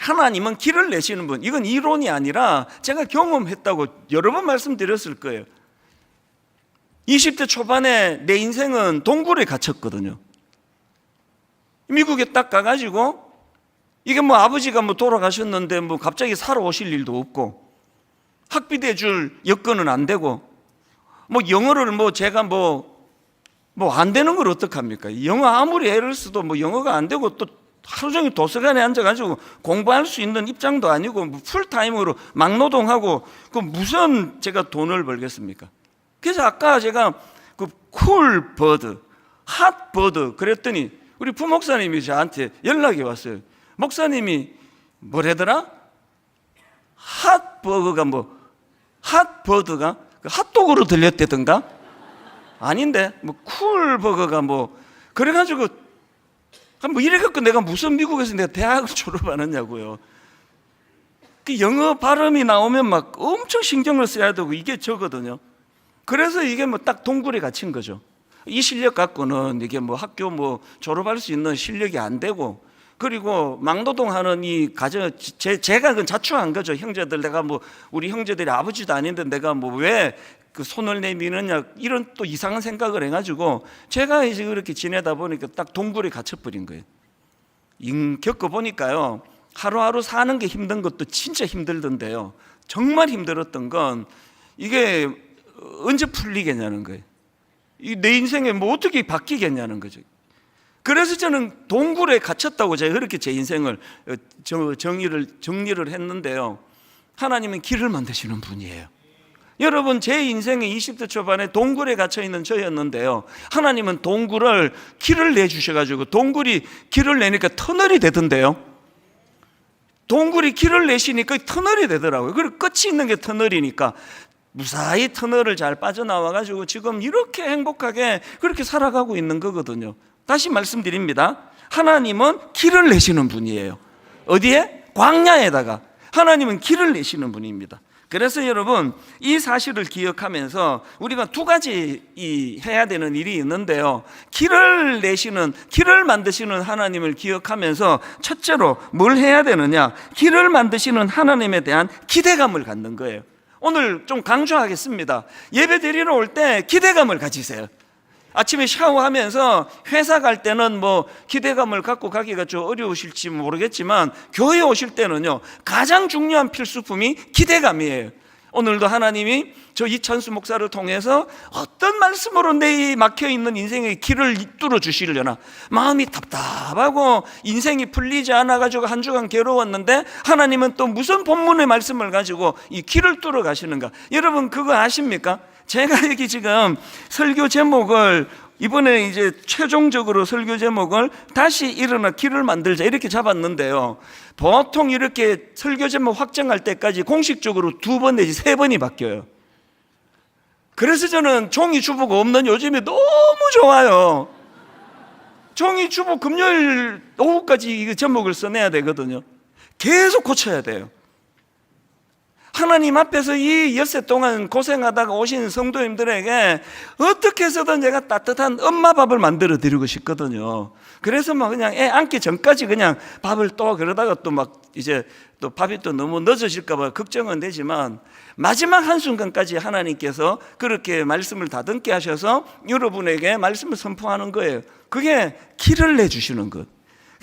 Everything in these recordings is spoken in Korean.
하나님은 길을 내시는 분. 이건 이론이 아니라 제가 경험했다고 여러 번 말씀드렸을 거예요. 20대 초반에 내 인생은 동굴에 갇혔거든요. 미국에 딱 가가지고 이게 뭐 아버지가 뭐 돌아가셨는데 뭐 갑자기 살아오실 일도 없고 학비 줄 여건은 안 되고 뭐 영어를 뭐 제가 뭐 안 되는 걸 어떡합니까? 영어 아무리 애를 써도 뭐 영어가 안 되고 또 하루 종일 도서관에 앉아가지고 공부할 수 있는 입장도 아니고 뭐 풀타임으로 막노동하고 그 무슨 제가 돈을 벌겠습니까? 그래서 아까 제가 그 쿨버드, 핫버드 그랬더니 우리 부목사님이 저한테 연락이 왔어요. 목사님이 뭐래더라? 핫버거가 뭐 핫버드가 그 핫도그로 들렸대던가? 아닌데 뭐 쿨버거가 뭐 그래가지고 뭐 이래갖고 내가 무슨 미국에서 내가 대학을 졸업하느냐고요. 그 영어 발음이 나오면 막 엄청 신경을 써야 되고 이게 저거든요. 그래서 이게 뭐 딱 동굴에 갇힌 거죠. 이 실력 갖고는 이게 뭐 학교 뭐 졸업할 수 있는 실력이 안 되고, 그리고 막노동하는 이 가정, 제가 그건 자초한 거죠. 형제들, 내가 뭐 우리 형제들이 아버지도 아닌데 내가 뭐 왜 그 손을 내미느냐, 이런 또 이상한 생각을 해가지고 제가 이제 그렇게 지내다 보니까 딱 동굴에 갇혀버린 거예요. 겪어보니까요, 하루하루 사는 게 힘든 것도 진짜 힘들던데요, 정말 힘들었던 건 이게 언제 풀리겠냐는 거예요. 내 인생에 뭐 어떻게 바뀌겠냐는 거죠. 그래서 저는 동굴에 갇혔다고 제가 그렇게 제 인생을 정리를 했는데요, 하나님은 길을 만드시는 분이에요. 여러분, 제 인생의 20대 초반에 동굴에 갇혀있는 저였는데요, 하나님은 동굴을 길을 내주셔가지고 동굴이 길을 내니까 터널이 되던데요. 동굴이 길을 내시니까 터널이 되더라고요. 그리고 끝이 있는 게 터널이니까 무사히 터널을 잘 빠져나와가지고 지금 이렇게 행복하게 그렇게 살아가고 있는 거거든요. 다시 말씀드립니다. 하나님은 길을 내시는 분이에요. 어디에? 광야에다가 하나님은 길을 내시는 분입니다. 그래서 여러분, 이 사실을 기억하면서 우리가 두 가지 해야 되는 일이 있는데요, 길을 내시는, 길을 만드시는 하나님을 기억하면서 첫째로 뭘 해야 되느냐, 길을 만드시는 하나님에 대한 기대감을 갖는 거예요. 오늘 좀 강조하겠습니다. 예배 드리러 올 때 기대감을 가지세요. 아침에 샤워하면서 회사 갈 때는 뭐 기대감을 갖고 가기가 좀 어려우실지 모르겠지만, 교회 오실 때는요, 가장 중요한 필수품이 기대감이에요. 오늘도 하나님이 저 이찬수 목사를 통해서 어떤 말씀으로 내 막혀있는 인생의 길을 뚫어 주시려나, 마음이 답답하고 인생이 풀리지 않아가지고 한 주간 괴로웠는데 하나님은 또 무슨 본문의 말씀을 가지고 이 길을 뚫어 가시는가. 여러분, 그거 아십니까? 제가 여기 지금 설교 제목을 이번에 이제 최종적으로 설교 제목을 다시 일어나 길을 만들자 이렇게 잡았는데요, 보통 이렇게 설교 제목 확정할 때까지 공식적으로 2번 내지 3번이 바뀌어요. 그래서 저는 종이 주보가 없는 요즘에 너무 좋아요. 종이 주보 금요일 오후까지 이 제목을 써내야 되거든요. 계속 고쳐야 돼요. 하나님 앞에서 이 엿새 동안 고생하다가 오신 성도님들에게 어떻게 해서든 제가 따뜻한 엄마 밥을 만들어 드리고 싶거든요. 그래서 막 그냥 애 안기 전까지 그냥 밥을 또 그러다가 또 막 이제 또 밥이 또 너무 늦어질까 봐 걱정은 되지만, 마지막 한순간까지 하나님께서 그렇게 말씀을 다듬게 하셔서 여러분에게 말씀을 선포하는 거예요. 그게 길을 내주시는 것.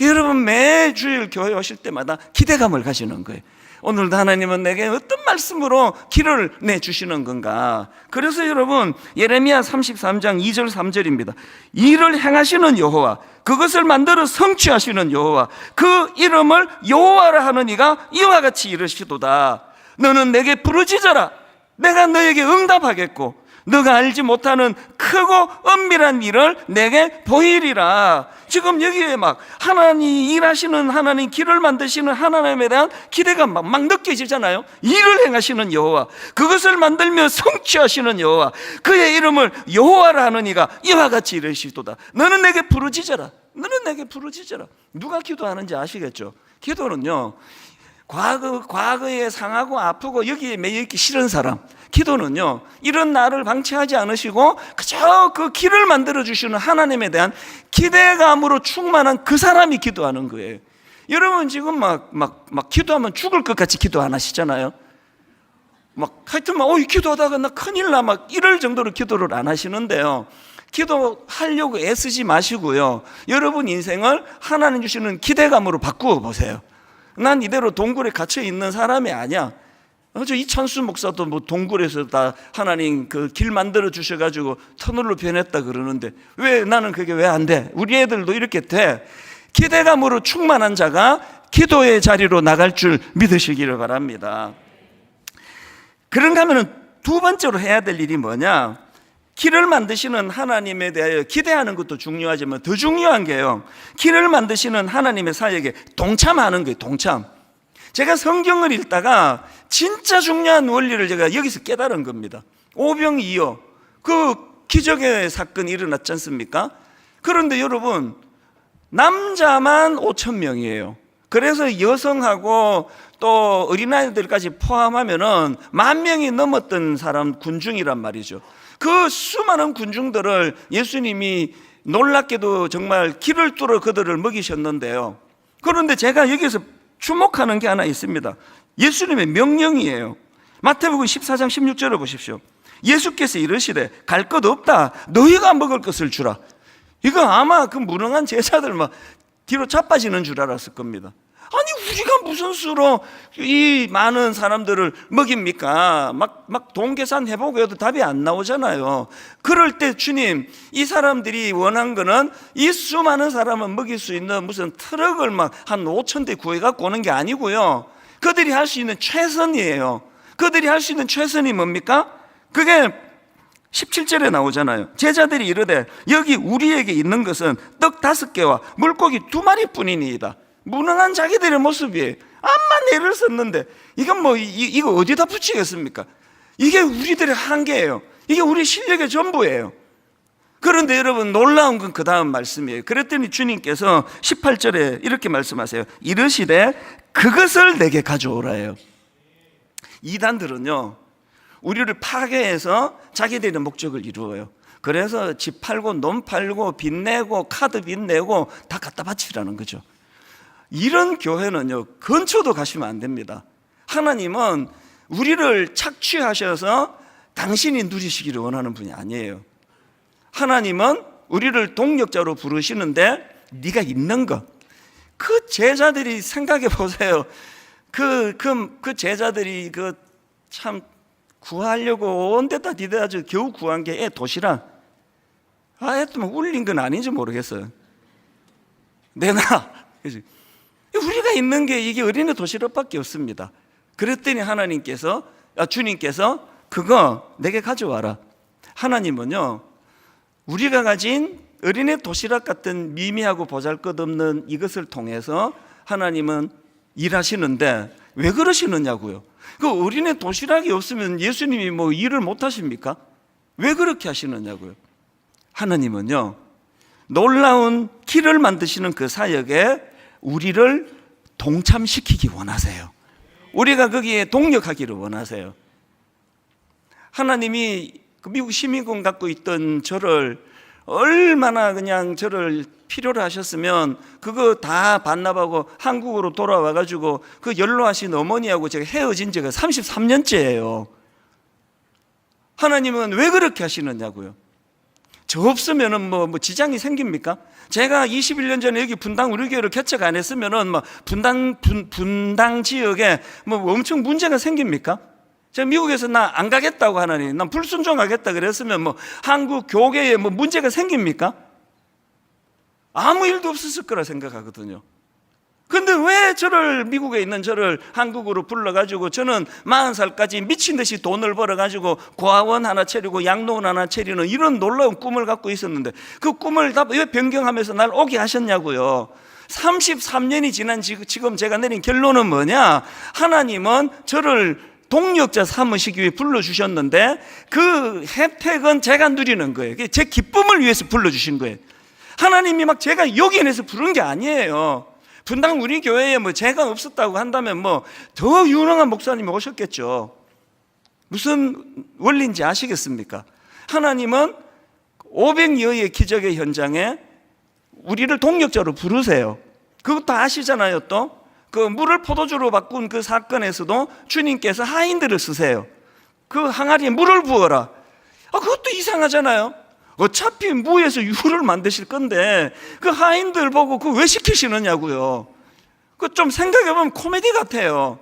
여러분, 매 주일 교회 오실 때마다 기대감을 가지는 거예요. 오늘도 하나님은 내게 어떤 말씀으로 길을 내주시는 건가. 그래서 여러분, 예레미야 33장 2절 3절입니다. 이를 행하시는 여호와, 그것을 만들어 성취하시는 여호와, 그 이름을 여호와라 하는 이가 이와 같이 이르시도다. 너는 내게 부르짖어라, 내가 너에게 응답하겠고 너가 알지 못하는 크고 은밀한 일을 내게 보이리라. 지금 여기에 막 하나님 일하시는 하나님, 길을 만드시는 하나님에 대한 기대감 막 느껴지잖아요. 일을 행하시는 여호와, 그것을 만들며 성취하시는 여호와, 그의 이름을 여호와라 하는 이가 이와 같이 이르시도다. 너는 내게 부르짖어라, 너는 내게 부르짖어라. 누가 기도하는지 아시겠죠? 기도는요, 과거에 상하고 아프고 여기에 매여있기 싫은 사람, 기도는요, 이런 나를 방치하지 않으시고 그저 그 길을 만들어 주시는 하나님에 대한 기대감으로 충만한 그 사람이 기도하는 거예요. 여러분 지금 막 기도하면 죽을 것 같이 기도 안 하시잖아요. 하여튼 기도하다가 나 큰일 나 이럴 정도로 기도를 안 하시는데요. 기도하려고 애쓰지 마시고요. 여러분 인생을 하나님 주시는 기대감으로 바꾸어 보세요. 난 이대로 동굴에 갇혀 있는 사람이 아니야. 저 이찬수 목사도 동굴에서 다 하나님 그 길 만들어 주셔가지고 터널로 변했다 그러는데 왜 나는 그게 왜 안 돼? 우리 애들도 이렇게 돼. 기대감으로 충만한 자가 기도의 자리로 나갈 줄 믿으시기를 바랍니다. 그런가 하면 두 번째로 해야 될 일이 뭐냐? 길을 만드시는 하나님에 대하여 기대하는 것도 중요하지만 더 중요한 게요, 길을 만드시는 하나님의 사역에 동참하는 거예요. 동참. 제가 성경을 읽다가 진짜 중요한 원리를 제가 여기서 깨달은 겁니다. 오병이어 그 기적의 사건이 일어났지 않습니까? 그런데 여러분 남자만 5,000명이에요. 그래서 여성하고 또 어린아이들까지 포함하면은 10,000명이 넘었던 사람 군중이란 말이죠. 그 수많은 군중들을 예수님이 놀랍게도 정말 길을 뚫어 그들을 먹이셨는데요. 그런데 제가 여기서 주목하는 게 하나 있습니다. 예수님의 명령이에요. 마태복음 14장 16절을 보십시오. 예수께서 이르시되 갈 것 없다. 너희가 먹을 것을 주라. 이거 아마 그 무능한 제자들 뒤로 자빠지는 줄 알았을 겁니다. 아니 우리가 무슨 수로 이 많은 사람들을 먹입니까? 막 돈 계산 해보고 해도 답이 안 나오잖아요. 그럴 때 주님, 이 사람들이 원한 거는 이 수많은 사람을 먹일 수 있는 무슨 트럭을 한 5,000대 구해갖고 오는 게 아니고요, 그들이 할 수 있는 최선이에요. 그들이 할 수 있는 최선이 뭡니까? 그게 17절에 나오잖아요. 제자들이 이르되 여기 우리에게 있는 것은 떡 5개와 물고기 2마리 뿐이니이다. 무능한 자기들의 모습이에요. 암만 애를 썼는데 이건 이거 어디다 붙이겠습니까? 이게 우리들의 한계예요. 이게 우리 실력의 전부예요. 그런데 여러분 놀라운 건 그 다음 말씀이에요. 그랬더니 주님께서 18절에 이렇게 말씀하세요. 이르시되 그것을 내게 가져오라예요. 이단들은요 우리를 파괴해서 자기들의 목적을 이루어요. 그래서 집 팔고 논 팔고 빚 내고 카드 빚 내고 다 갖다 바치라는 거죠. 이런 교회는요 근처도 가시면 안 됩니다. 하나님은 우리를 착취하셔서 당신이 누리시기를 원하는 분이 아니에요. 하나님은 우리를 동력자로 부르시는데 네가 있는 것, 그 제자들이 생각해 보세요. 그 제자들이 참 구하려고 온 데다 디대가지고 겨우 구한 게 애 도시락. 애도 울린 건 아닌지 모르겠어요. 내놔. 우리가 있는 게 이게 어린애 도시락밖에 없습니다. 그랬더니 주님께서 그거 내게 가져와라. 하나님은요 우리가 가진 어린애 도시락 같은 미미하고 보잘것없는 이것을 통해서 하나님은 일하시는데 왜 그러시느냐고요. 그 어린애 도시락이 없으면 예수님이 일을 못 하십니까? 왜 그렇게 하시느냐고요. 하나님은요 놀라운 길을 만드시는 그 사역에 우리를 동참시키기 원하세요. 우리가 거기에 동력하기를 원하세요. 하나님이 미국 시민권 갖고 있던 저를 얼마나 그냥 저를 필요로 하셨으면 그거 다 반납하고 한국으로 돌아와 가지고 그 연로하신 어머니하고 제가 헤어진 지가 33년째예요. 하나님은 왜 그렇게 하시느냐고요. 저 없으면은 뭐 지장이 생깁니까? 제가 21년 전에 여기 분당 우리 교회를 개척 안 했으면은 분당 지역에 엄청 문제가 생깁니까? 제가 미국에서 나 안 가겠다고 하나님, 난 불순종하겠다 그랬으면 한국 교계에 문제가 생깁니까? 아무 일도 없었을 거라 생각하거든요. 근데 왜 미국에 있는 저를 한국으로 불러가지고 저는 40살까지 미친 듯이 돈을 벌어가지고 고아원 하나 차리고 양로원 하나 차리는 이런 놀라운 꿈을 갖고 있었는데 그 꿈을 다 왜 변경하면서 날 오게 하셨냐고요. 33년이 지난 지금 제가 내린 결론은 뭐냐? 하나님은 저를 동력자 삼으시기 위해 불러주셨는데 그 혜택은 제가 누리는 거예요. 제 기쁨을 위해서 불러주신 거예요. 하나님이 제가 요긴해서 부른 게 아니에요. 분당 우리 교회에 제가 없었다고 한다면 더 유능한 목사님이 오셨겠죠. 무슨 원리인지 아시겠습니까? 하나님은 500여의 기적의 현장에 우리를 동력자로 부르세요. 그것도 아시잖아요. 또 그 물을 포도주로 바꾼 그 사건에서도 주님께서 하인들을 쓰세요. 그 항아리에 물을 부어라. 그것도 이상하잖아요. 어차피 무에서 유를 만드실 건데 그 하인들 보고 그거 왜 시키시느냐고요. 그 좀 생각해보면 코미디 같아요.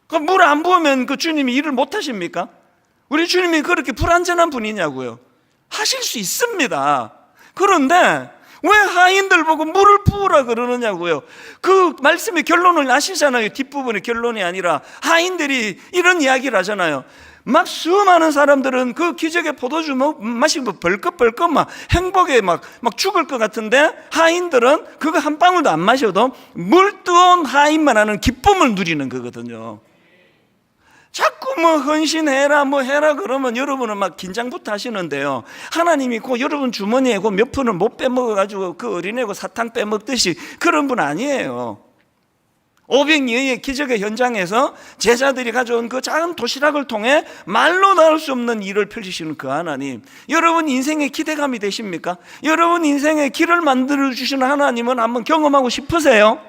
그 물 안 부으면 그 주님이 일을 못 하십니까? 우리 주님이 그렇게 불완전한 분이냐고요. 하실 수 있습니다. 그런데 왜 하인들 보고 물을 부으라 그러느냐고요. 그 말씀의 결론을 아시잖아요. 뒷부분의 결론이 아니라 하인들이 이런 이야기를 하잖아요. 막 수많은 사람들은 그 기적의 포도주 마시고 벌컥벌컥 막 행복에 막 죽을 것 같은데 하인들은 그거 한 방울도 안 마셔도 물 뜨거운 하인만 하는 기쁨을 누리는 거거든요. 자꾸 뭐 헌신해라 뭐 해라 그러면 여러분은 막 긴장부터 하시는데요. 하나님이 그 여러분 주머니에 그 몇 푼을 못 빼먹어가지고 그 어린애고 사탕 빼먹듯이 그런 분 아니에요. 500여의 기적의 현장에서 제자들이 가져온 그 작은 도시락을 통해 말로 나올 수 없는 일을 펼치시는 그 하나님, 여러분 인생의 기대감이 되십니까? 여러분 인생의 길을 만들어주시는 하나님은 한번 경험하고 싶으세요?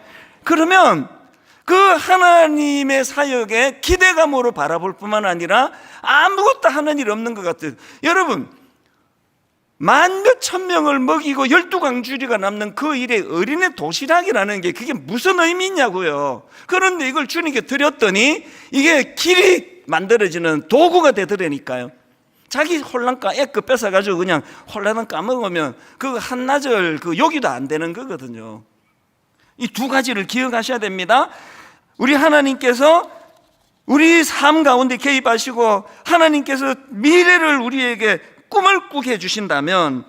그러면 그 하나님의 사역에 기대감으로 바라볼 뿐만 아니라 아무것도 하는 일 없는 것 같아요. 여러분, 만 몇천 명을 먹이고 12광주리가 남는 그 일에 어린애 도시락이라는 게 그게 무슨 의미냐고요. 그런데 이걸 주님께 드렸더니 이게 길이 만들어지는 도구가 되더라니까요. 자기 홀랑까 애거 뺏어가지고 그냥 홀라당 까먹으면 그 한나절 그 요기도 안 되는 거거든요. 이 두 가지를 기억하셔야 됩니다. 우리 하나님께서 우리 삶 가운데 개입하시고 하나님께서 미래를 우리에게 꿈을 꾸게 해주신다면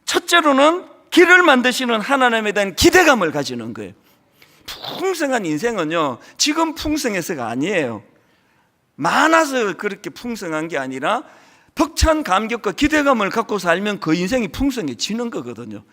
첫째로는 길을 만드시는 하나님에 대한 기대감을 가지는 거예요. 풍성한 인생은요 지금 풍성해서가 아니에요. 많아서 그렇게 풍성한 게 아니라 벅찬 감격과 기대감을 갖고 살면 그 인생이 풍성해지는 거거든요.